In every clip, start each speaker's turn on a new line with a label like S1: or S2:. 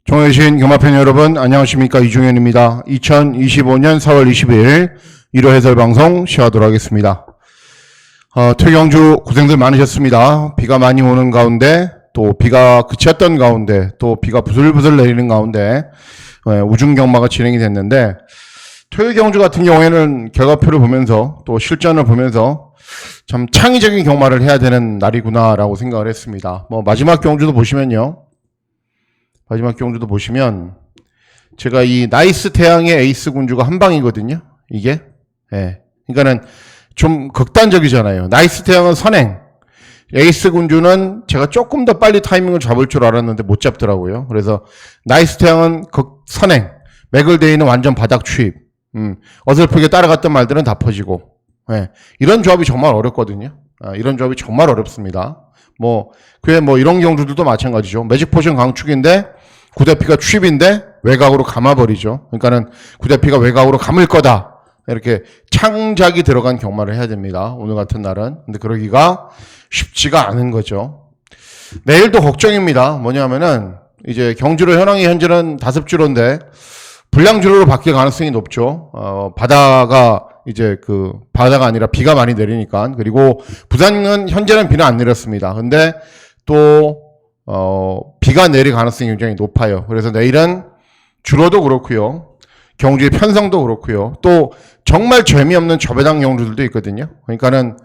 S1: 총회신 경마팬 여러분 안녕하십니까, 이중현입니다. 2025년 4월 20일 1호 해설방송 시작하도록 하겠습니다. 퇴경주 고생들 많으셨습니다. 비가 많이 오는 가운데 또 비가 그쳤던 가운데 또 비가 부슬부슬 내리는 가운데 우중경마가 진행이 됐는데, 퇴경주 같은 경우에는 결과표를 보면서 또 실전을 보면서 참 창의적인 경마를 해야 되는 날이구나라고 생각을 했습니다. 마지막 경주도 보시면 제가 이 나이스 태양의 에이스 군주가 한 방이거든요. 이게. 그러니까는 좀 극단적이잖아요. 나이스 태양은 선행, 에이스 군주는 제가 조금 더 빨리 타이밍을 잡을 줄 알았는데 못 잡더라고요. 그래서 나이스 태양은 선행, 맥을데이는 완전 바닥 추입. 어설프게 따라갔던 말들은 다 퍼지고. 이런 조합이 정말 어렵거든요. 이런 조합이 정말 어렵습니다. 이런 경주들도 마찬가지죠. 매직 포션 강축인데 구대피가 추입인데 외곽으로 감아버리죠. 그러니까는 구대피가 외곽으로 감을 거다, 이렇게 창작이 들어간 경마를 해야 됩니다. 오늘 같은 날은. 근데 그러기가 쉽지가 않은 거죠. 내일도 걱정입니다. 뭐냐면은 이제 경주로 현황이 현재는 5주로인데 불량주로로 바뀔 가능성이 높죠. 바다가 아니라 비가 많이 내리니까. 그리고 부산은 현재는 비는 안 내렸습니다. 근데 또 비가 내릴 가능성이 굉장히 높아요. 그래서 내일은 주로도 그렇고요, 경주의 편성도 그렇고요, 또 정말 재미없는 저배당 경주들도 있거든요. 그러니까는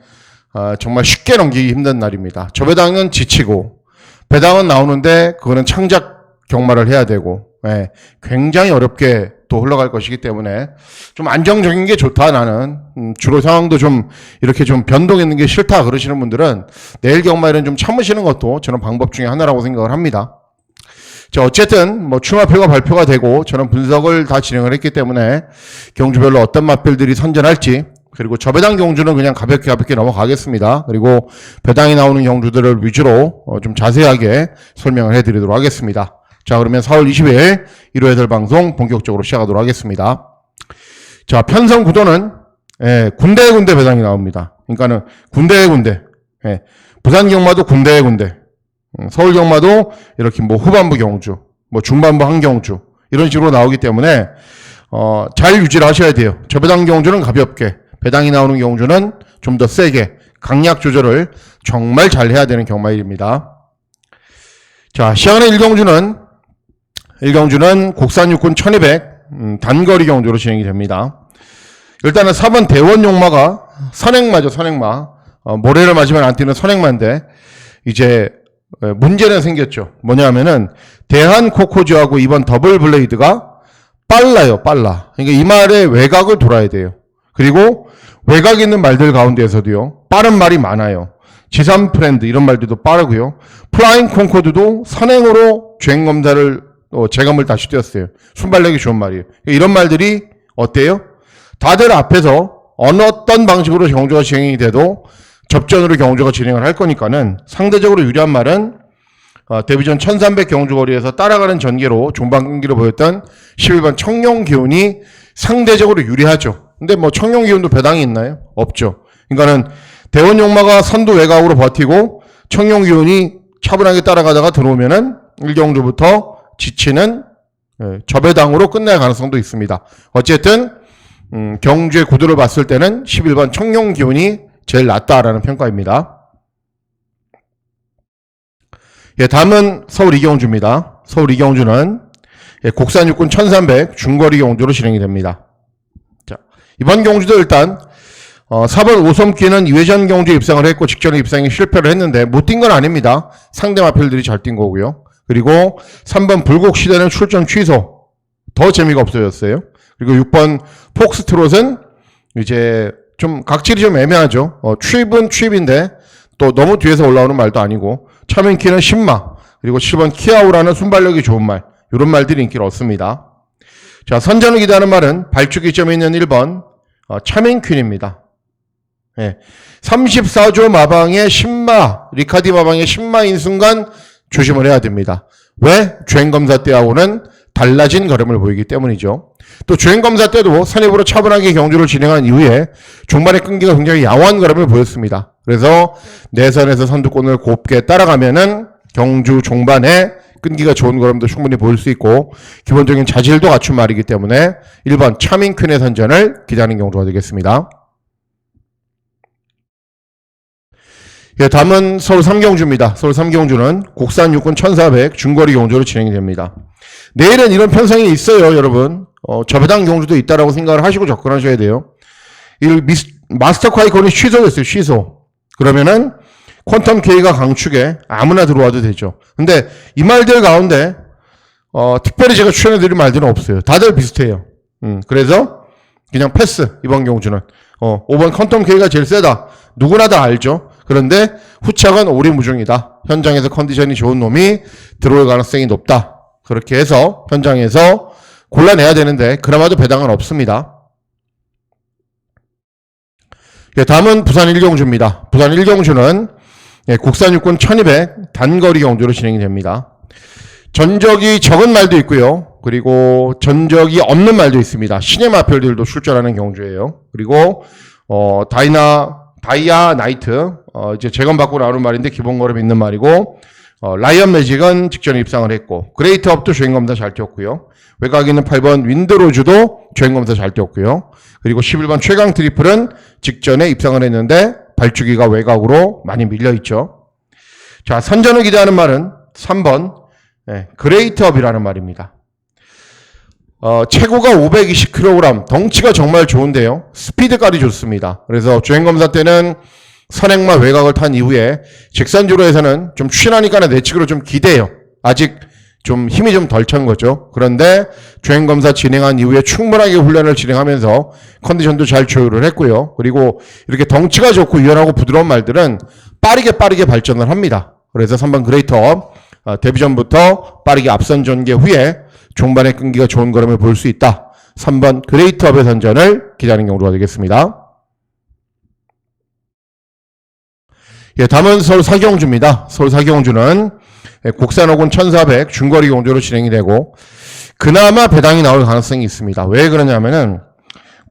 S1: 정말 쉽게 넘기기 힘든 날입니다. 저배당은 지치고 배당은 나오는데 그거는 창작 경마를 해야 되고, 굉장히 어렵게 또 흘러갈 것이기 때문에 좀 안정적인 게 좋다, 나는. 주로 상황도 좀 이렇게 좀 변동 있는 게 싫다 그러시는 분들은 내일 경마일은 좀 참으시는 것도 저는 방법 중에 하나라고 생각을 합니다. 자, 어쨌든 추마표가 발표가 되고 저는 분석을 다 진행을 했기 때문에 경주별로 어떤 맛별들이 선전할지, 그리고 저배당 경주는 그냥 가볍게 넘어가겠습니다. 그리고 배당이 나오는 경주들을 위주로 좀 자세하게 설명을 해드리도록 하겠습니다. 자, 그러면 4월 20일 1호 해설 방송 본격적으로 시작하도록 하겠습니다. 자, 편성 구도는 군데 배당이 나옵니다. 그러니까는 군데. 부산 경마도 군데. 서울 경마도 이렇게 후반부 경주, 중반부 한 경주, 이런 식으로 나오기 때문에 잘 유지를 하셔야 돼요. 저배당 경주는 가볍게, 배당이 나오는 경주는 좀 더 세게, 강약 조절을 정말 잘 해야 되는 경마일입니다. 자, 시작하는 1경주는 국산 육군 1200 단거리 경주로 진행이 됩니다. 일단은 4번 대원용마가 선행마. 모래를 맞으면 안 뛰는 선행마인데 이제 문제는 생겼죠. 뭐냐면은 대한코코즈하고 2번 더블 블레이드가 빨라요. 그러니까 이 말의 외곽을 돌아야 돼요. 그리고 외곽 있는 말들 가운데에서도요, 빠른 말이 많아요. 지산 프렌드 이런 말들도 빠르고요. 플라잉 콩코드도 선행으로 주행 검사를 재검을 다시 뛰었어요. 순발력이 좋은 말이에요. 이런 말들이 어때요? 다들 앞에서 어떤 방식으로 경주가 진행이 돼도 접전으로 경주가 진행을 할 거니까는 상대적으로 유리한 말은 데뷔전 1300 경주거리에서 따라가는 전개로 종반 끈기로 보였던 11번 청룡기운이 상대적으로 유리하죠. 근데 청룡기운도 배당이 있나요? 없죠. 그러니까는 대원용마가 선두 외곽으로 버티고 청룡기운이 차분하게 따라가다가 들어오면은 1경주부터 지치는 저배당으로 끝날 가능성도 있습니다. 어쨌든 경주의 구도를 봤을 때는 11번 청룡기운이 제일 낫다라는 평가입니다. 다음은 서울 2경주입니다. 서울 2경주는 국산 육군 1300 중거리 경주로 진행이 됩니다. 자, 이번 경주도 일단 4번 오섬기는 2회전 경주에 입상을 했고 직전에 입상에 실패를 했는데 못 뛴 건 아닙니다. 상대 마필들이 잘 뛴 거고요. 그리고 3번 불곡시대는 출전 취소, 더 재미가 없어졌어요. 그리고 6번 폭스트롯은 이제 좀 각질이 좀 애매하죠. 추입은 추입인데 또 너무 뒤에서 올라오는 말도 아니고, 차민키는 신마, 그리고 7번 키아우라는 순발력이 좋은 말, 이런 말들이 인기를 얻습니다. 자, 선전을 기대하는 말은 발주기점에 있는 1번 차민퀸입니다. 34조 마방의 신마, 리카디 마방의 신마인 순간 조심을 해야 됩니다. 왜? 주행검사 때하고는 달라진 걸음을 보이기 때문이죠. 또 주행검사 때도 선입으로 차분하게 경주를 진행한 이후에 중반의 끈기가 굉장히 양호한 걸음을 보였습니다. 그래서 내선에서 선두권을 곱게 따라가면은 경주 종반에 끈기가 좋은 걸음도 충분히 보일 수 있고 기본적인 자질도 갖춘 말이기 때문에 1번 차밍 퀸의 선전을 기대하는 경우가 되겠습니다. 예, 다음은 서울 3경주입니다. 서울 3경주는 국산 육군 1400 중거리 경주로 진행이 됩니다. 내일은 이런 편성이 있어요, 여러분. 저배당 경주도 있다라고 생각을 하시고 접근하셔야 돼요. 마스터 콰이콘이 취소됐어요, 취소. 그러면은 퀀텀 K가 강축에 아무나 들어와도 되죠. 근데 이 말들 가운데 특별히 제가 추천해드릴 말들은 없어요. 다들 비슷해요. 그래서 그냥 패스, 이번 경주는. 5번 퀀텀 K가 제일 세다. 누구나 다 알죠. 그런데 후착은 오리무중이다. 현장에서 컨디션이 좋은 놈이 들어올 가능성이 높다. 그렇게 해서 현장에서 골라내야 되는데 그나마도 배당은 없습니다. 예, 다음은 부산 1경주입니다. 부산 1경주는 국산 육군 1200 단거리 경주로 진행이 됩니다. 전적이 적은 말도 있고요. 그리고 전적이 없는 말도 있습니다. 신의 마필들도 출전하는 경주예요. 그리고 다이아 나이트 이제 재검받고 나오는 말인데 기본 걸음 있는 말이고 라이언 매직은 직전에 입상을 했고 그레이트 업도 주행검사 잘 뛰었고요. 외곽에 있는 8번 윈드로즈도 주행검사 잘 뛰었고요. 그리고 11번 최강 트리플은 직전에 입상을 했는데 발주기가 외곽으로 많이 밀려있죠. 자, 선전을 기대하는 말은 3번 그레이트 업이라는 말입니다. 최고가 520kg, 덩치가 정말 좋은데요. 스피드까지 좋습니다. 그래서 주행검사 때는 선행마 외곽을 탄 이후에 직선주로에서는 좀 추진하니까 내측으로 좀 기대요. 아직 좀 힘이 좀 덜 찬 거죠. 그런데 주행검사 진행한 이후에 충분하게 훈련을 진행하면서 컨디션도 잘 조율을 했고요. 그리고 이렇게 덩치가 좋고 유연하고 부드러운 말들은 빠르게 발전을 합니다. 그래서 3번 그레이터 데뷔 전부터 빠르게 앞선 전개 후에 종반의 끈기가 좋은 걸음을 볼 수 있다. 3번 그레이트업의 선전을 기대하는 경우가 되겠습니다. 예, 다음은 서울 4경주입니다. 서울 4경주는 국산 호군 1400 중거리 경주로 진행이 되고 그나마 배당이 나올 가능성이 있습니다. 왜 그러냐면은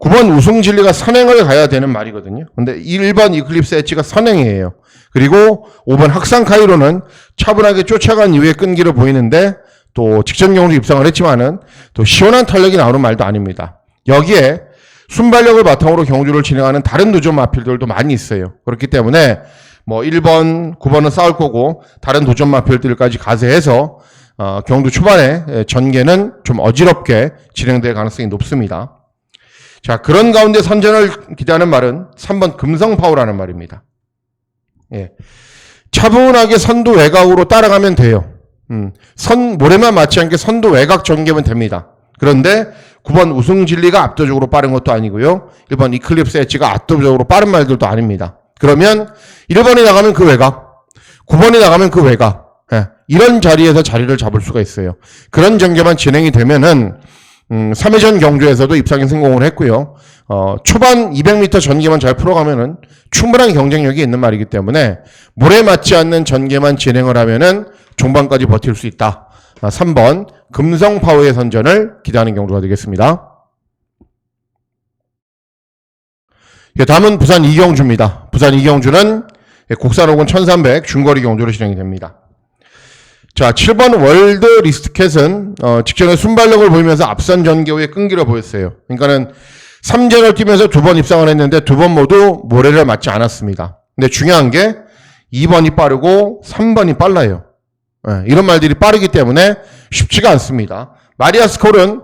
S1: 9번 우승진리가 선행을 가야 되는 말이거든요. 근데 1번 이클립스 엣지가 선행이에요. 그리고 5번 학상 카이로는 차분하게 쫓아간 이후에 끈기를 보이는데 또 직전 경우도 입상을 했지만은 또 시원한 탄력이 나오는 말도 아닙니다. 여기에 순발력을 바탕으로 경주를 진행하는 다른 도전 마필들도 많이 있어요. 그렇기 때문에 뭐 1번, 9번은 싸울 거고 다른 도전 마필들까지 가세해서 경주 초반에 전개는 좀 어지럽게 진행될 가능성이 높습니다. 자, 그런 가운데 선전을 기대하는 말은 3번 금성파워라는 말입니다. 예. 차분하게 선도 외곽으로 따라가면 돼요. 모래만 맞지 않게 선도 외곽 전개면 됩니다. 그런데 9번 우승진리가 압도적으로 빠른 것도 아니고요. 1번 이클립스 엣지가 압도적으로 빠른 말들도 아닙니다. 그러면 1번이 나가면 그 외곽, 9번이 나가면 그 외곽, 이런 자리에서 자리를 잡을 수가 있어요. 그런 전개만 진행이 되면은 3회전 경주에서도 입상에 성공을 했고요. 초반 200m 전개만 잘 풀어가면은 충분한 경쟁력이 있는 말이기 때문에 물에 맞지 않는 전개만 진행을 하면은 종반까지 버틸 수 있다. 3번 금성파워의 선전을 기대하는 경주가 되겠습니다. 다음은 부산 2경주입니다. 부산 2경주는 국산 호군 1300 중거리 경주로 진행이 됩니다. 자, 7번 월드 리스트캣은 직전에 순발력을 보이면서 앞선 전개 후에 끈기를 보였어요. 그러니까는 3전을 뛰면서 2번 입상을 했는데 2번 모두 모래를 맞지 않았습니다. 근데 중요한 게 2번이 빠르고 3번이 빨라요. 이런 말들이 빠르기 때문에 쉽지가 않습니다. 마리아스 콜은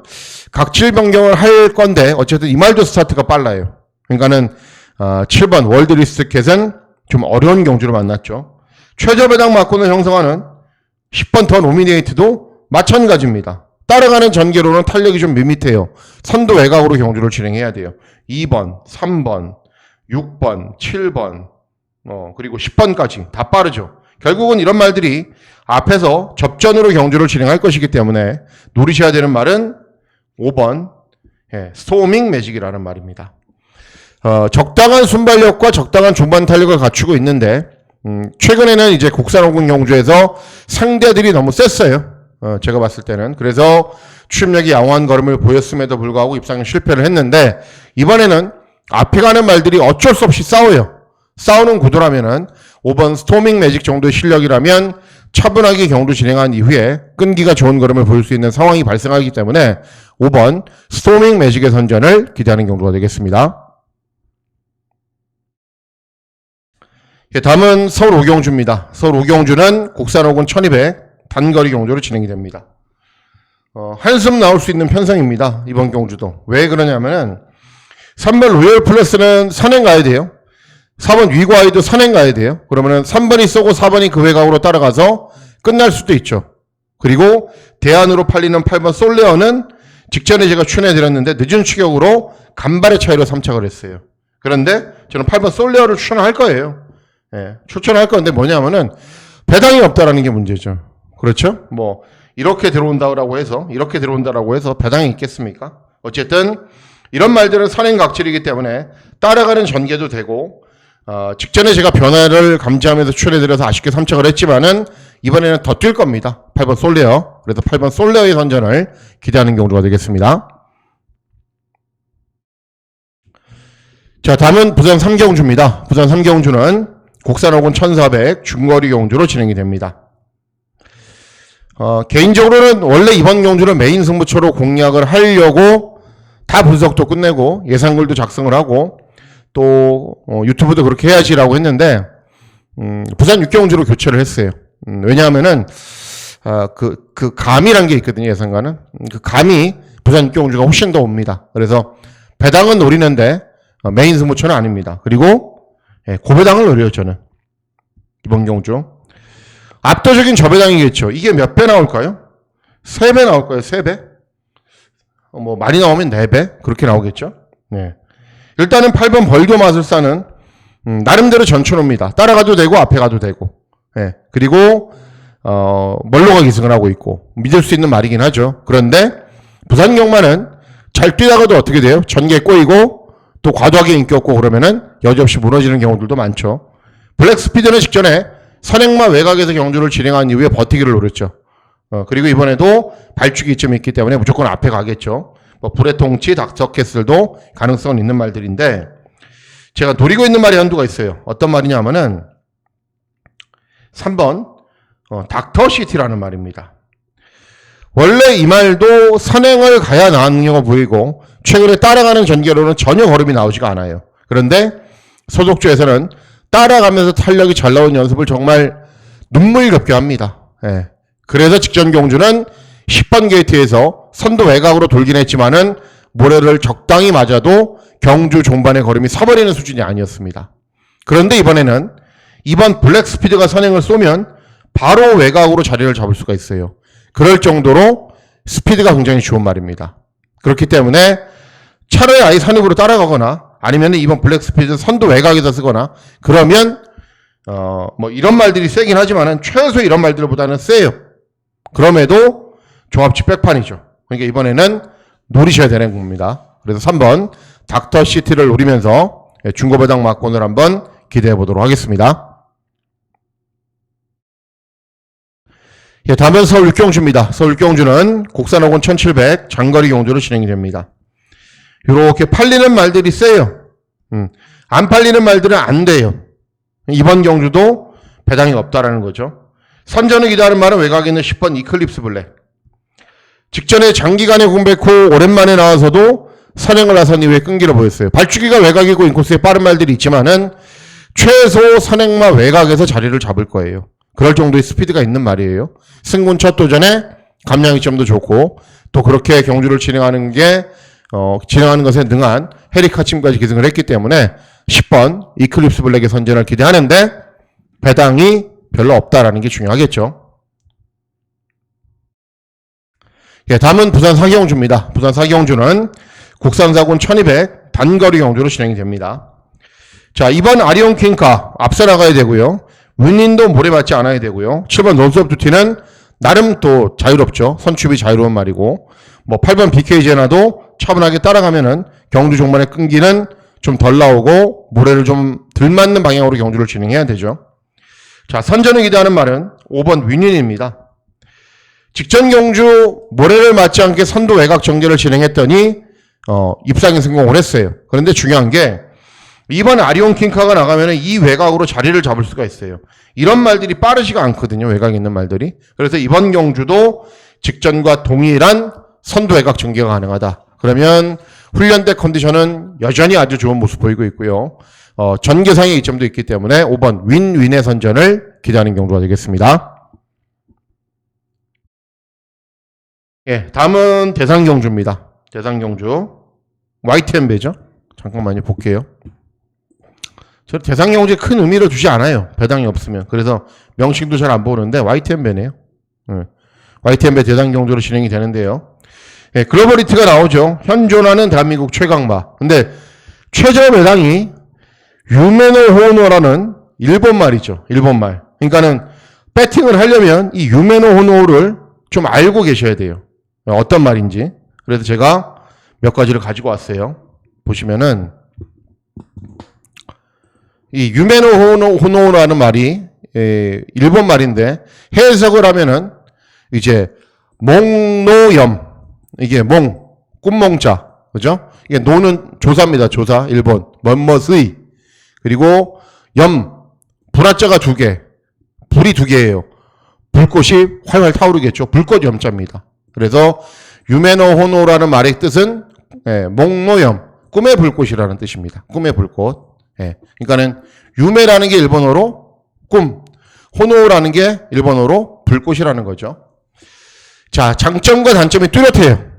S1: 각질 변경을 할 건데 어쨌든 이 말도 스타트가 빨라요. 그러니까는 7번 월드 리스트캣은 좀 어려운 경주를 만났죠. 최저 배당 맞고는 형성하는 10번 더 노미네이트도 마찬가지입니다. 따라가는 전개로는 탄력이 좀 밋밋해요. 선도 외곽으로 경주를 진행해야 돼요. 2번, 3번, 6번, 7번, 그리고 10번까지 다 빠르죠. 결국은 이런 말들이 앞에서 접전으로 경주를 진행할 것이기 때문에 노리셔야 되는 말은 5번 스토밍 매직이라는 말입니다. 적당한 순발력과 적당한 중반 탄력을 갖추고 있는데 최근에는 이제 국산 호군 경주에서 상대들이 너무 셌어요. 제가 봤을 때는. 그래서 추임력이 양호한 걸음을 보였음에도 불구하고 입상에 실패를 했는데 이번에는 앞에 가는 말들이 어쩔 수 없이 싸워요. 싸우는 구도라면은 5번 스토밍 매직 정도의 실력이라면 차분하게 경주 진행한 이후에 끈기가 좋은 걸음을 보일 수 있는 상황이 발생하기 때문에 5번 스토밍 매직의 선전을 기대하는 경주가 되겠습니다. 다음은 서울 오경주입니다. 서울 오경주는 국산 5군 1200 단거리 경주로 진행이 됩니다. 한숨 나올 수 있는 편성입니다. 이번 경주도. 왜 그러냐면은 3번 로열 플러스는 선행 가야 돼요. 4번 위과이도 선행 가야 돼요. 그러면은 3번이 쏘고 4번이 그 외곽으로 따라가서 끝날 수도 있죠. 그리고 대안으로 팔리는 8번 솔레어는 직전에 제가 추천해드렸는데 늦은 추격으로 간발의 차이로 3착을 했어요. 그런데 저는 8번 솔레어를 추천할 거예요. 예, 추천할 건데 뭐냐면은 배당이 없다라는 게 문제죠. 그렇죠? 뭐 이렇게 들어온다고 해서 배당이 있겠습니까? 어쨌든 이런 말들은 선행각질이기 때문에 따라가는 전개도 되고 직전에 제가 변화를 감지하면서 추천해드려서 아쉽게 3착을 했지만은 이번에는 더 뛸 겁니다. 8번 솔레어. 그래서 8번 솔레어의 선전을 기대하는 경주가 되겠습니다. 자, 다음은 부산 3경주입니다. 부산 3경주는 국산 5군 1400 중거리 경주로 진행이 됩니다. 개인적으로는 원래 이번 경주를 메인 승부처로 공략을 하려고 다 분석도 끝내고 예상글도 작성을 하고 또 유튜브도 그렇게 해야지라고 했는데 부산 6경주로 교체를 했어요. 왜냐하면은 그 감이란 게 있거든요. 예상가는 그 감이 부산 6경주가 훨씬 더 옵니다. 그래서 배당은 노리는데 메인 승부처는 아닙니다. 그리고 고배당을 노려요. 저는 이번 경주 압도적인 저배당이겠죠. 이게 몇 배 나올까요? 3배 나올까요? 3배? 뭐 많이 나오면 4배? 그렇게 나오겠죠. 네. 일단은 8번 벌교 마술사는 나름대로 전천후입니다. 따라가도 되고 앞에 가도 되고. 네. 그리고 멀로가 기승을 하고 있고 믿을 수 있는 말이긴 하죠. 그런데 부산경마는 잘 뛰다가도 어떻게 돼요? 전개 꼬이고 또 과도하게 인기 없고 그러면은 여지없이 무너지는 경우들도 많죠. 블랙스피드는 직전에 선행마 외곽에서 경주를 진행한 이후에 버티기를 노렸죠. 그리고 이번에도 발축이 이쯤 있기 때문에 무조건 앞에 가겠죠. 뭐 불의 통치, 닥터캐슬도 가능성은 있는 말들인데 제가 노리고 있는 말이 한두가 있어요. 어떤 말이냐면은 3번 닥터시티라는 말입니다. 원래 이 말도 선행을 가야 나은 경우가 보이고 최근에 따라가는 전개로는 전혀 걸음이 나오지가 않아요. 그런데 소속주에서는 따라가면서 탄력이 잘 나온 연습을 정말 눈물겹게 합니다. 예. 그래서 직전 경주는 10번 게이트에서 선두 외곽으로 돌긴 했지만은 모래를 적당히 맞아도 경주 종반의 걸음이 서버리는 수준이 아니었습니다. 그런데 이번에는 이번 블랙스피드가 선행을 쏘면 바로 외곽으로 자리를 잡을 수가 있어요. 그럴 정도로 스피드가 굉장히 좋은 말입니다. 그렇기 때문에 차라리 아예 선입으로 따라가거나 아니면 이번 블랙스피드 선두 외곽에서 쓰거나 그러면 뭐 이런 말들이 세긴 하지만은 최소 이런 말들보다는 세요. 그럼에도 종합치 백판이죠. 그러니까 이번에는 노리셔야 되는 겁니다. 그래서 3번 닥터시티를 노리면서 중고배당 막권을 한번 기대해 보도록 하겠습니다. 예, 다음은 서울 6경주입니다. 서울 6경주는 국산 5군 1700 장거리 경주로 진행이 됩니다. 이렇게 팔리는 말들이 세요. 안 팔리는 말들은 안 돼요. 이번 경주도 배당이 없다라는 거죠. 선전을 기대하는 말은 외곽에 있는 10번 이클립스 블랙. 직전에 장기간의 공백 후 오랜만에 나와서도 선행을 나선 이후에 끈기를 보였어요. 발주기가 외곽이고 인코스에 빠른 말들이 있지만은 최소 선행마 외곽에서 자리를 잡을 거예요. 그럴 정도의 스피드가 있는 말이에요. 승군 첫 도전에 감량이 좀 더 좋고 또 그렇게 경주를 진행하는 것에 능한 헤리카침까지 기승을 했기 때문에 10번 이클립스 블랙의 선전을 기대하는데 배당이 별로 없다라는 게 중요하겠죠. 예, 다음은 부산 4경주입니다. 부산 4경주는 국산 4군 1200 단거리 경주로 진행이 됩니다. 자, 이번 아리온 퀸카 앞서 나가야 되고요. 윈린도 모래 맞지 않아야 되고요. 7번 론스 오브 듀티는 나름 또 자유롭죠. 선출이 자유로운 말이고 뭐 8번 BK 제나도 차분하게 따라가면은 경주 종반의 끈기는 좀 덜 나오고 모래를 좀 덜 맞는 방향으로 경주를 진행해야 되죠. 자, 선전을 기대하는 말은 5번 윈린입니다. 직전 경주 모래를 맞지 않게 선두 외곽 전개를 진행했더니 입상에 성공을 했어요. 그런데 중요한 게 2번 아리온 킹카가 나가면 이 외곽으로 자리를 잡을 수가 있어요. 이런 말들이 빠르지가 않거든요. 외곽에 있는 말들이. 그래서 이번 경주도 직전과 동일한 선두 외곽 전개가 가능하다. 그러면 훈련대 컨디션은 여전히 아주 좋은 모습 보이고 있고요. 전개상의 이점도 있기 때문에 5번 윈윈의 선전을 기대하는 경주가 되겠습니다. 예, 다음은 대상경주입니다. 대상경주. YTN배죠. 잠깐만요, 볼게요. 저 대상경주에 큰 의미를 두지 않아요. 배당이 없으면. 그래서 명칭도 잘 안 보는데 YTN배네요. YTN배 대상경주로 진행이 되는데요. 예, 글로벌리티가 나오죠. 현존하는 대한민국 최강마. 근데 최저 배당이 유메노 호노라는 일본 말이죠. 일본 말. 그러니까는 배팅을 하려면 이 유메노 호노를 좀 알고 계셔야 돼요. 어떤 말인지. 그래서 제가 몇 가지를 가지고 왔어요. 보시면은 이 유메노 호노라는 말이 일본 말인데 해석을 하면은 이제 몽노염, 이게 꿈몽자, 그죠? 이게 노는 조사입니다. 조사 일본 멋머스이. 그리고 불화자가 2개, 불이 2개예요. 불꽃이 활활 타오르겠죠. 불꽃 염자입니다. 그래서 유메노 호노라는 말의 뜻은 몽노염, 꿈의 불꽃이라는 뜻입니다. 꿈의 불꽃. 그러니까는 유메라는 게 일본어로 꿈, 호노라는 게 일본어로 불꽃이라는 거죠. 자, 장점과 단점이 뚜렷해요.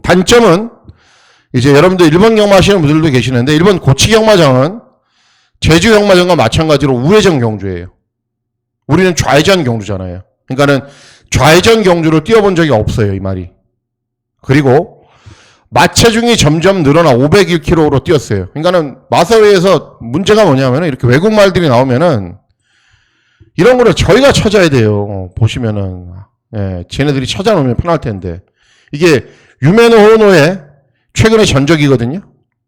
S1: 단점은 이제 여러분들 일본 경마 하시는 분들도 계시는데 일본 고치 경마장은 제주 경마장과 마찬가지로 우회전 경주예요. 우리는 좌회전 경주잖아요. 그러니까는 좌회전 경주를 뛰어본 적이 없어요, 이 말이. 그리고 마체중이 점점 늘어나 501km로 뛰었어요. 그러니까는 마사회에서 문제가 뭐냐면 이렇게 외국 말들이 나오면은 이런 거를 저희가 찾아야 돼요. 보시면은 쟤네들이 찾아놓으면 편할 텐데 이게 유메노 호노의 최근의 전적이거든요.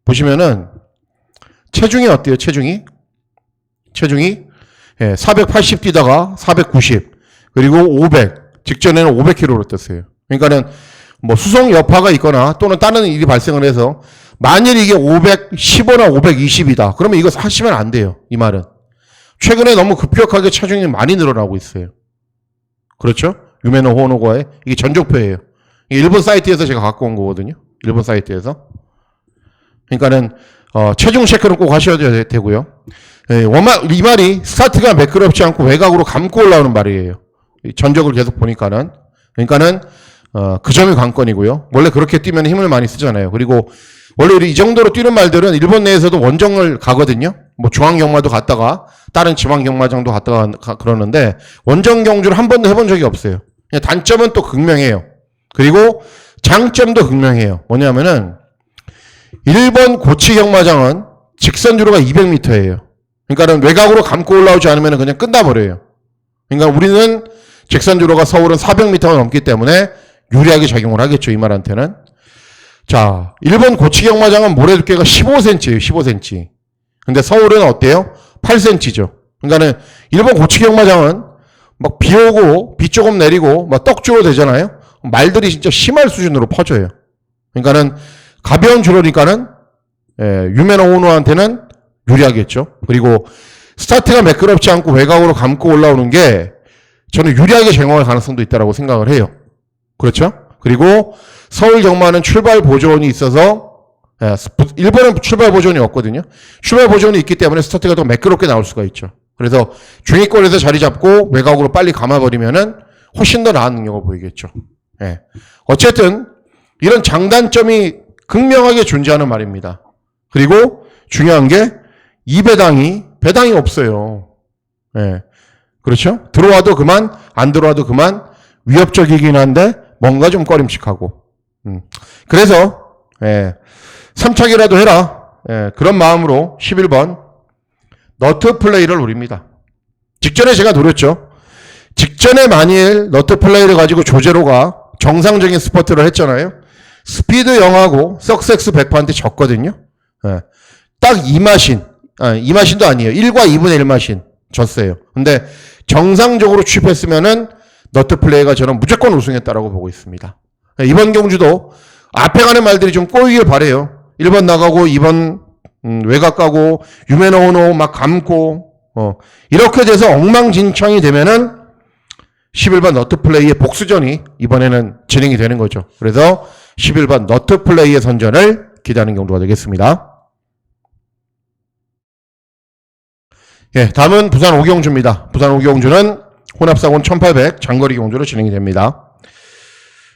S1: 보시면은 체중이 어때요? 체중이 480 뛰다가 490 그리고 500 직전에는 500km로 떴어요. 그러니까는 뭐 수송 여파가 있거나 또는 다른 일이 발생을 해서 만일 이게 515나 520이다. 그러면 이거 하시면 안 돼요. 이 말은. 최근에 너무 급격하게 체중이 많이 늘어나고 있어요. 그렇죠? 유메노 호노고의 이게 전족표예요. 이게 일본 사이트에서 제가 갖고 온 거거든요. 일본 사이트에서. 그러니까는 체중 체크는 꼭 하셔야 되고요. 이 말이 스타트가 매끄럽지 않고 외곽으로 감고 올라오는 말이에요. 전적을 계속 보니까는. 그러니까는 그 점이 관건이고요. 원래 그렇게 뛰면 힘을 많이 쓰잖아요. 그리고 원래 이 정도로 뛰는 말들은 일본 내에서도 원정을 가거든요. 뭐 중앙경마도 갔다가 다른 지방경마장도 갔다가 그러는데 원정 경주를 한 번도 해본 적이 없어요. 단점은 또 극명해요. 그리고 장점도 극명해요. 뭐냐면은 일본 고치 경마장은 직선 주로가 200m예요. 그러니까는 외곽으로 감고 올라오지 않으면 그냥 끝나버려요. 그러니까 우리는 직선 주로가 서울은 400m가 넘기 때문에 유리하게 작용을 하겠죠. 이 말한테는. 자, 일본 고치 경마장은 모래 두께가 15cm예요. 15cm. 근데 서울은 어때요? 8cm죠. 그러니까는 일본 고치 경마장은 막 비 오고 비 조금 내리고 막 떡주로 되잖아요. 말들이 진짜 심할 수준으로 퍼져요. 그러니까는 가벼운 주로니까는 유메노 호노한테는 유리하겠죠. 그리고 스타트가 매끄럽지 않고 외곽으로 감고 올라오는 게 저는 유리하게 작용할 가능성도 있다고 생각을 해요. 그렇죠? 그리고 서울 경마는 출발 보존이 있어서 일본은 출발 보존이 없거든요. 출발 보존이 있기 때문에 스타트가 더 매끄럽게 나올 수가 있죠. 그래서 중위권에서 자리 잡고 외곽으로 빨리 감아버리면은 훨씬 더 나은 능력을 보이겠죠. 어쨌든 이런 장단점이 극명하게 존재하는 말입니다. 그리고 중요한 게 이 배당이 없어요. 그렇죠? 들어와도 그만, 안 들어와도 그만, 위협적이긴 한데 뭔가 좀 꺼림칙하고. 그래서 3차기라도 해라. 그런 마음으로 11번 너트 플레이를 노립니다. 직전에 제가 노렸죠. 직전에 만일 너트 플레이를 가지고 조제로가 정상적인 스퍼트를 했잖아요. 스피드 0하고 석섹스 100%한테 졌거든요. 딱 2마신도 아니에요. 1과 2분의 1마신 졌어요. 근데 정상적으로 취입했으면은 너트 플레이가 저는 무조건 우승했다라고 보고 있습니다. 이번 경주도 앞에 가는 말들이 좀 꼬이길 바래요. 1번 나가고 2번 외곽 가고, 유메노오노 막 감고, 이렇게 돼서 엉망진창이 되면은 11번 너트 플레이의 복수전이 이번에는 진행이 되는 거죠. 그래서 11번 너트 플레이의 선전을 기대하는 경우가 되겠습니다. 예, 다음은 부산 오경주입니다. 부산 오경주는 혼합사고는 1800 장거리 경주로 진행이 됩니다.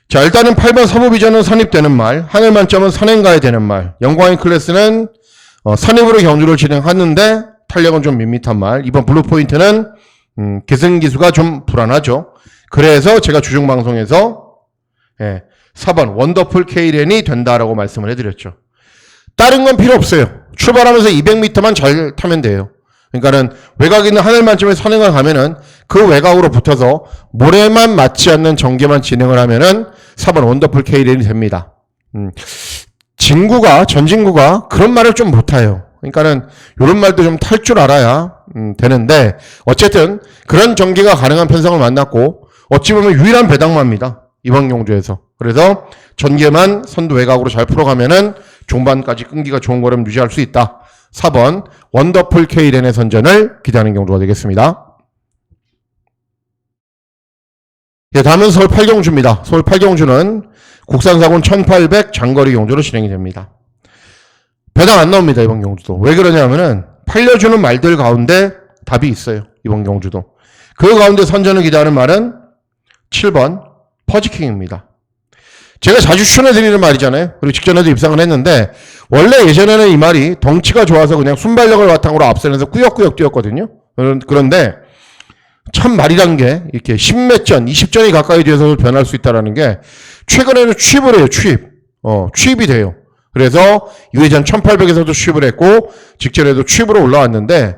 S1: 자, 일단은 8번 서부비전은 선입되는 말, 하늘만점은 선행 가야 되는 말, 영광인 클래스는 선입으로 경주를 진행하는데 탄력은 좀 밋밋한 말, 이번 블루포인트는 기승기수가 좀 불안하죠. 그래서 제가 주중방송에서 4번 원더풀 K렌이 된다라고 말씀을 해드렸죠. 다른 건 필요 없어요. 출발하면서 200m만 잘 타면 돼요. 그러니까는 외곽 있는 하늘만점에 선행을 가면은 그 외곽으로 붙어서 모래만 맞지 않는 전개만 진행을 하면은 4번 원더풀 K렌이 됩니다. 전진구가 그런 말을 좀 못해요. 그러니까는 이런 말도 좀 탈 줄 알아야 되는데 어쨌든 그런 전개가 가능한 편성을 만났고 어찌 보면 유일한 배당마입니다. 이번 경주에서. 그래서 전개만 선두 외곽으로 잘 풀어가면은 종반까지 끈기가 좋은 걸음 유지할 수 있다. 4번 원더풀 K렌의 선전을 기대하는 경주가 되겠습니다. 예, 다음은 서울 8경주입니다. 서울 8경주는 국산사고는 1800 장거리 경주로 진행이 됩니다. 배당 안 나옵니다. 이번 경주도. 왜 그러냐면은 팔려주는 말들 가운데 답이 있어요. 이번 경주도. 그 가운데 선전을 기대하는 말은 7번 퍼지킹입니다. 제가 자주 추천해드리는 말이잖아요. 그리고 직전에도 입상을 했는데 원래 예전에는 이 말이 덩치가 좋아서 그냥 순발력을 바탕으로 앞선에서 꾸역꾸역 뛰었거든요. 그런데 참 말이란 게 이렇게 10몇 전, 20전이 가까이 되어서 변할 수 있다는 게 최근에는 취입을 해요. 취입이 돼요. 그래서 2회전 1800에서도 취입을 했고 직전에도 취입으로 올라왔는데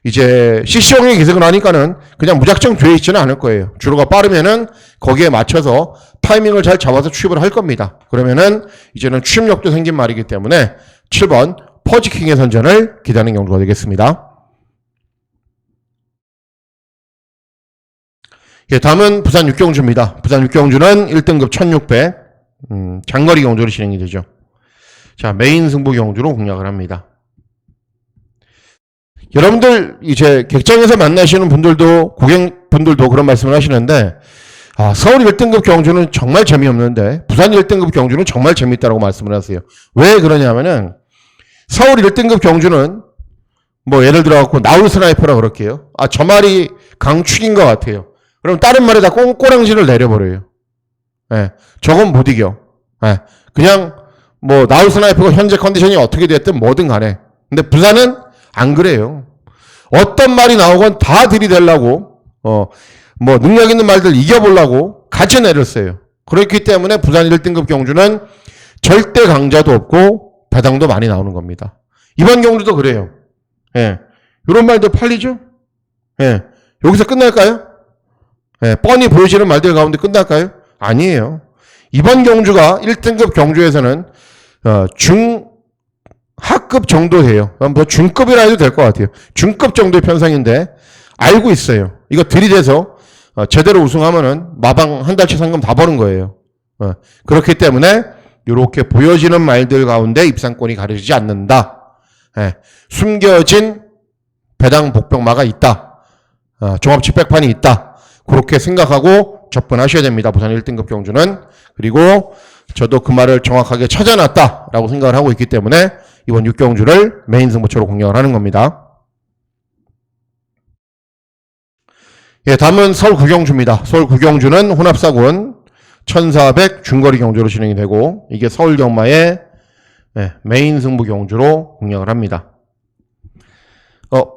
S1: 이제 CC형의 기승을 하니까는 그냥 무작정 되어 있지는 않을 거예요. 주로가 빠르면은 거기에 맞춰서 타이밍을 잘 잡아서 취입을 할 겁니다. 그러면은 이제는 취입력도 생긴 말이기 때문에 7번 퍼지킹의 선전을 기대하는 경우가 되겠습니다. 예, 다음은 부산 육경주입니다. 부산 육경주는 1등급 1600 장거리 경주로 진행이 되죠. 자, 메인 승부 경주로 공략을 합니다. 여러분들 이제 객장에서 만나시는 분들도 고객분들도 그런 말씀을 하시는데 서울 1등급 경주는 정말 재미없는데 부산 1등급 경주는 정말 재밌다라고 말씀을 하세요. 왜 그러냐면은 서울 1등급 경주는 뭐 예를 들어 갖고 나울 스나이퍼라 그럴게요. 저 말이 강축인 것 같아요. 그럼 다른 말에다 꼬랑지를 내려버려요. 저건 못 이겨. 그냥 뭐 나울 스나이퍼가 현재 컨디션이 어떻게 됐든 뭐든 간에. 근데 부산은 안 그래요. 어떤 말이 나오건 다 들이대려고 뭐 능력 있는 말들 이겨보려고 같이 내렸어요. 그렇기 때문에 부산 1등급 경주는 절대 강자도 없고 배당도 많이 나오는 겁니다. 이번 경주도 그래요. 이런 말도 팔리죠? 여기서 끝날까요? 뻔히 보여지는 말들 가운데 끝날까요? 아니에요. 이번 경주가 1등급 경주에서는 하급 정도 돼요. 뭐 중급이라 해도 될 것 같아요. 중급 정도의 편성인데 알고 있어요. 이거 들이대서 제대로 우승하면은 마방 한 달치 상금 다 버는 거예요. 그렇기 때문에 이렇게 보여지는 말들 가운데 입상권이 가려지지 않는다. 숨겨진 배당 복병마가 있다. 종합집백판이 있다. 그렇게 생각하고 접근하셔야 됩니다. 부산 1등급 경주는. 그리고 저도 그 말을 정확하게 찾아놨다라고 생각을 하고 있기 때문에 이번 6경주를 메인 승부처로 공략을 하는 겁니다. 예, 다음은 서울 9경주입니다. 서울 9경주는 혼합사군 1400 중거리 경주로 진행이 되고 이게 서울 경마의 메인 승부 경주로 공략을 합니다.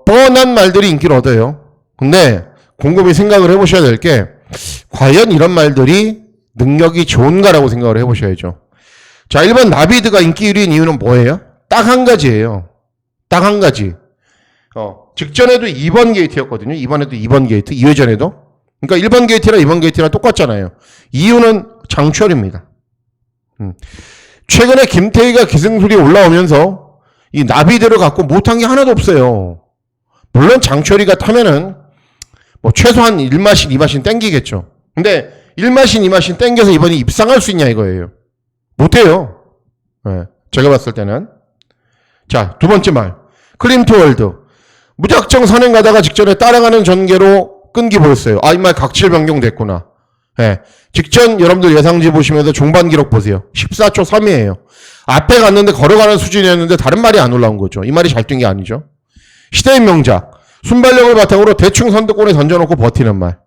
S1: 뻔한 말들이 인기를 얻어요. 근데 곰곰이 생각을 해보셔야 될 게 과연 이런 말들이 능력이 좋은가라고 생각을 해보셔야죠. 자, 1번 나비드가 인기 1위인 이유는 뭐예요? 딱 한 가지예요. 딱 한 가지. 직전에도 2번 게이트였거든요. 이번에도 2번 게이트, 2회전에도. 그러니까 1번 게이트랑 2번 게이트랑 똑같잖아요. 이유는 장철입니다. 최근에 김태희가 기승술이 올라오면서 이 나비드를 갖고 못한 게 하나도 없어요. 물론 장철이가 타면은 뭐 최소한 1마신, 2마신 땡기겠죠. 근데 1마신, 2마신 땡겨서 이번에 입상할 수 있냐 이거예요. 못해요. 제가 봤을 때는. 자, 두 번째 말. 클림트월드. 무작정 선행 가다가 직전에 따라가는 전개로 끈기 보였어요. 아, 이 말 각질 변경됐구나. 예. 직전 여러분들 예상지 보시면서 종반 기록 보세요. 14초 3이에요. 앞에 갔는데 걸어가는 수준이었는데 다른 말이 안 올라온 거죠. 이 말이 잘 뛴 게 아니죠. 시대의 명작. 순발력을 바탕으로 대충 선두권에 던져놓고 버티는 말.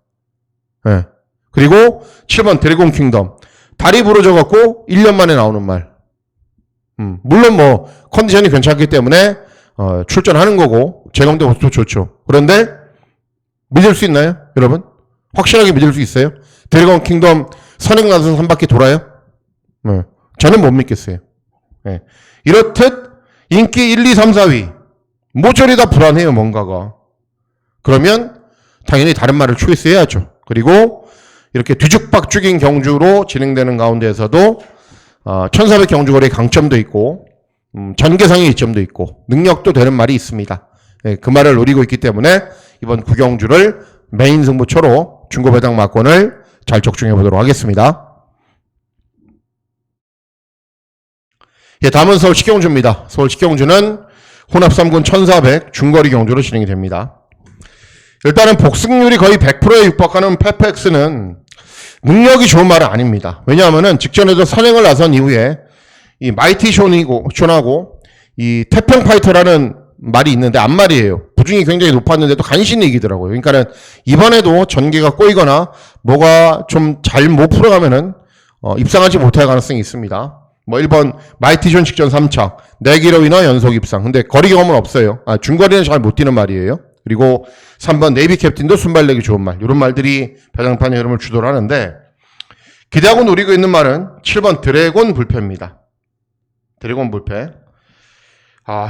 S1: 예. 그리고 7번 드래곤 킹덤. 다리 부러져갖고 1년 만에 나오는 말. 물론 뭐 컨디션이 괜찮기 때문에 출전하는 거고 제공도 좋죠. 그런데 믿을 수 있나요, 여러분? 확실하게 믿을 수 있어요? 드래곤 킹덤 선행 나서 한 바퀴 돌아요? 저는 못 믿겠어요. 네. 이렇듯 인기 1, 2, 3, 4위 모조리 다 불안해요, 뭔가가. 그러면 당연히 다른 말을 초이스해야죠. 그리고 이렇게 뒤죽박죽인 경주로 진행되는 가운데에서도 1400 경주거리의 강점도 있고 전개상의 이점도 있고 능력도 되는 말이 있습니다. 네, 그 말을 노리고 있기 때문에 이번 구경주를 메인 승부처로 중고배당 막권을 잘 적중해 보도록 하겠습니다. 예, 다음은 서울 식경주입니다. 서울 식경주는 혼합 3군 1400 중거리 경주로 진행이 됩니다. 일단은 복승률이 거의 100%에 육박하는 페펙스는 능력이 좋은 말은 아닙니다. 왜냐하면은 직전에도 선행을 나선 이후에 이 마이티 쇼나고 이 태평 파이터라는 말이 있는데 앞말이에요. 부중이 굉장히 높았는데도 간신히 이기더라고요. 그러니까는 이번에도 전개가 꼬이거나 뭐가 좀 잘 못 풀어가면은 입상하지 못할 가능성이 있습니다. 뭐 1번 마이티존 직전 3차 4기로 인해 연속 입상. 근데 거리 경험은 없어요. 중거리는 잘 못 뛰는 말이에요. 그리고 3번 네이비 캡틴도 순발력이 좋은 말. 이런 말들이 배당판의 흐름을 주도를 하는데 기대하고 노리고 있는 말은 7번 드래곤 불패입니다. 드래곤 불패.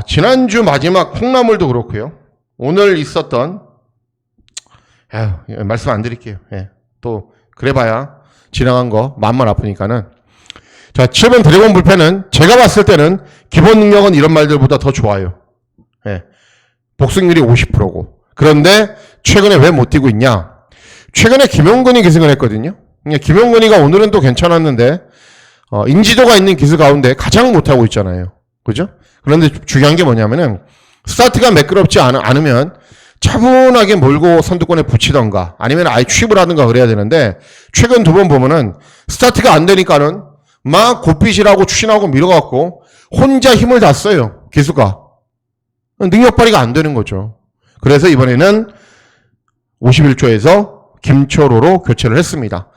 S1: 지난주 마지막 콩나물도 그렇고요. 오늘 있었던 말씀 안 드릴게요. 예. 또 그래봐야 지나간 거 마음만 아프니까는. 자, 7번 드래곤 불패는 제가 봤을 때는 기본 능력은 이런 말들보다 더 좋아요. 예. 복승률이 50%고. 그런데 최근에 왜 못 뛰고 있냐? 최근에 김용근이 기승을 했거든요. 김용근이가 오늘은 또 괜찮았는데 인지도가 있는 기수 가운데 가장 못하고 있잖아요. 그죠? 그런데 중요한 게 뭐냐면은 스타트가 매끄럽지 않으면 차분하게 몰고 선두권에 붙이던가 아니면 아예 취입을 하든가 그래야 되는데 최근 두 번 보면은 스타트가 안 되니까는 막 곧빛이라고 추진하고 밀어갖고 혼자 힘을 다 써요. 기수가. 능력 발휘가 안 되는 거죠. 그래서 이번에는 51초에서 김초로로 교체를 했습니다.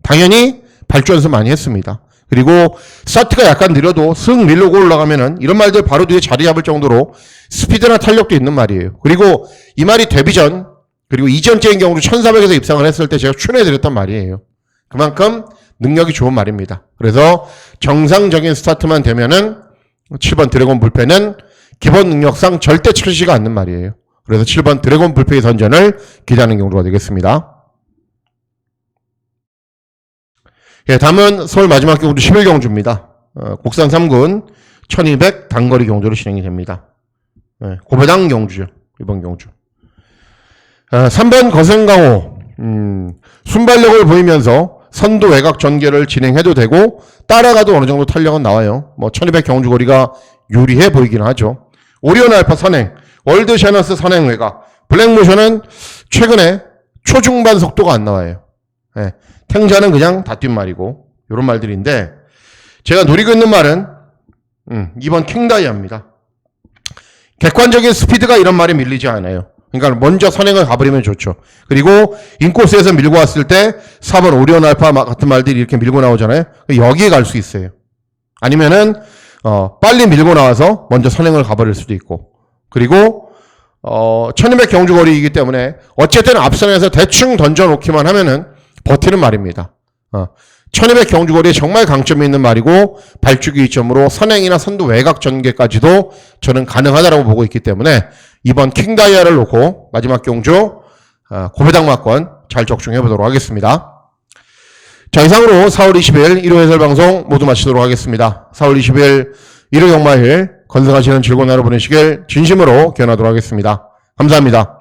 S1: 당연히 발전수 많이 했습니다. 그리고 스타트가 약간 느려도 승 밀고 올라가면은 이런 말들 바로 뒤에 자리 잡을 정도로 스피드나 탄력도 있는 말이에요. 그리고 이 말이 데뷔 전 그리고 이전째인 경우도 1400에서 입상을 했을 때 제가 추천해드렸단 말이에요. 그만큼 능력이 좋은 말입니다. 그래서 정상적인 스타트만 되면은 7번 드래곤 불패는 기본 능력상 절대 치르지가 않는 말이에요. 그래서 7번 드래곤 불패의 선전을 기대하는 경우가 되겠습니다. 예, 다음은 서울 마지막 경주 11경주입니다. 국산 3군 1200 단거리 경주로 진행이 됩니다. 예, 고배당 경주죠. 이번 경주. 3번 거센강호 순발력을 보이면서 선두 외곽 전개를 진행해도 되고 따라가도 어느 정도 탄력은 나와요. 뭐 1200 경주 거리가 유리해 보이긴 하죠. 오리온 알파 선행, 월드 샤너스 선행 외곽, 블랙모션은 최근에 초중반 속도가 안 나와요. 예, 탱자는 그냥 다 뛴 말이고 이런 말들인데 제가 노리고 있는 말은 2번 킹다이아입니다. 객관적인 스피드가 이런 말에 밀리지 않아요. 그러니까 먼저 선행을 가버리면 좋죠. 그리고 인코스에서 밀고 왔을 때 4번 오리온 알파 같은 말들이 이렇게 밀고 나오잖아요. 여기에 갈 수 있어요. 아니면은 빨리 밀고 나와서 먼저 선행을 가버릴 수도 있고. 그리고 1200 경주 거리이기 때문에 어쨌든 앞선에서 대충 던져놓기만 하면은 버티는 말입니다. 1200 경주 거리에 정말 강점이 있는 말이고 발주기 이점으로 선행이나 선두 외곽 전개까지도 저는 가능하다고 보고 있기 때문에 이번 킹다이아를 놓고 마지막 경주 고배당 막권 잘 적중해 보도록 하겠습니다. 자, 이상으로 4월 20일 1호 해설 방송 모두 마치도록 하겠습니다. 4월 20일 1호 경마일 건승하시는 즐거운 하루 보내시길 진심으로 기원하도록 하겠습니다. 감사합니다.